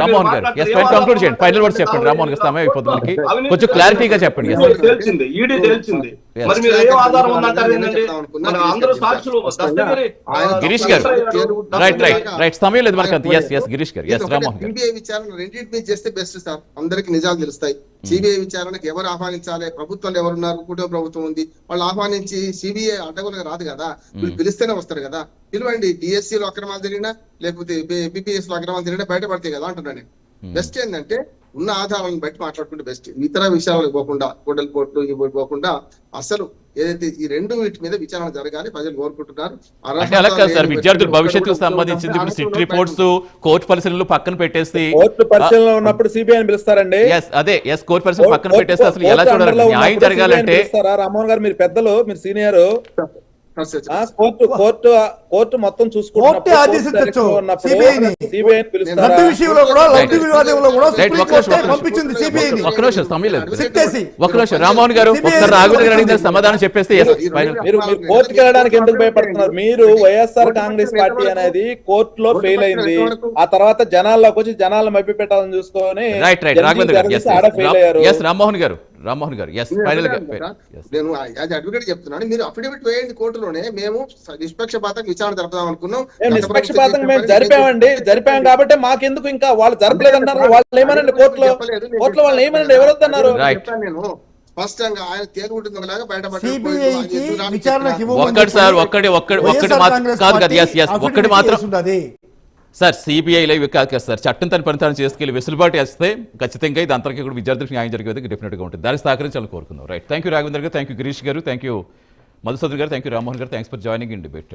రామ్మోహన్ గారు కంక్లూడ్ చేయండి, final words చెప్పండి. రామ్మోహన్ గారు సమయం అయిపోతుంది మనకి, కొంచెం క్లారిటీగా చెప్పండి. గిరీష్ గారు రైట్ సమయం లేదు మనకి. గిరీష్ గారు రామ్మోహన్ గారు విచారణ రెండింటి మీద చేస్తే బెస్ట్ సార్, అందరికి నిజాలు తెలుస్తాయి. సిబిఐ విచారణకు ఎవరు ఆహ్వానించాలి? ప్రభుత్వంలో ఎవరున్నారు? కుటుంబ ప్రభుత్వం ఉంది, వాళ్ళు ఆహ్వానించి సిబిఐ అడ్డగోలుగా రాదు కదా, వీళ్ళు పిలిస్తేనే వస్తారు కదా. పిలవండి, డిఎస్సీలో అక్రమాలు జరిగినా లేకపోతే బిపిఎస్ లో అక్రమాలు జరిగినా బయటపడతాయి కదా అంటున్నాను నేను. బెస్ట్ ఏంటంటే ఉన్న ఆధారాలను బట్టి మాట్లాడుకుంటే బెస్ట్, ఇతర విషయాలకు పోకుండా, కోటల్ కోర్టు ఇవి పోకుండా అసలు ఏదైతే ఈ రెండు వీటి మీద విచారణ జరగాలి ప్రజలు కోరుకుంటున్నారు. విద్యార్థుల భవిష్యత్తుకు సంబంధించింది ఇప్పుడు సిట్ రిపోర్ట్స్, కోర్టు పరిశీలనలు పక్కన పెట్టేసి, కోర్టు పరిశీలన ఉన్నప్పుడు సిబిఐ పిలుస్తారండి. అదే కోర్టు పరిశీలన పక్కన పెట్టేస్తే అసలు ఎలా చూడాలి? న్యాయం జరగాలంటే రామ్మోహన్ గారు మీరు పెద్దలు, మీరు సీనియర్, కోర్టు మొత్తం చూసుకుంటే రామ్మోహన్ గారు సమాధానం చెప్పేస్తే మీరు కోర్టుకి వెళ్ళడానికి ఎందుకు భయపడుతున్నారు? మీరు వైఎస్ఆర్ కాంగ్రెస్ పార్టీ అనేది కోర్టులో ఫెయిల్ అయింది, ఆ తర్వాత జనాల్లోకి వచ్చి జనాలను మభ్య పెట్టాలని చూసుకొని రామ్మోహన్ గారు నేను యాజ్ అడ్వకేట్ చెప్తున్నాను, మీరు అఫిడవిట్ వేయండి కోర్టులోనే. మేము నిష్పక్షపాతంగా విచారణ జరపదాం అనుకున్నాం. నిష్పక్షపాతంగా మేము జరిపాం కాబట్టి మాకెందుకు ఇంకా వాళ్ళు జరపలేదన్నారు. వాళ్ళు ఏమనండి కోర్టులో వాళ్ళు ఏమనండి, ఎవరొద్దన్నారు? నేను స్పష్టంగా ఆయన తేలుగుంటుందిలాగా ఒక్కటి మాత్రం సార్, సిబిఐలో ఇవి కాదు సార్, చట్టం తన పనితనం చేసుకెళ్ళి వెసులుబాటు వేస్తే ఖచ్చితంగా ఇది అంతరికి కూడా విద్యార్థులకు న్యాయం జరిగేది డెఫినెట్గా ఉంటుంది. దానికి సహకరించాలని కోరుకుందాం. రైట్, థ్యాంక్ యూ రాఘవేంద్ర గారు, థ్యాంక్ యూ గిరీష్ గారు, థ్యాంక్ యూ మధుసూదన్ గారు, థ్యాంక్ యూ రామ్మోహన్ గారు, thanks for joining in debate.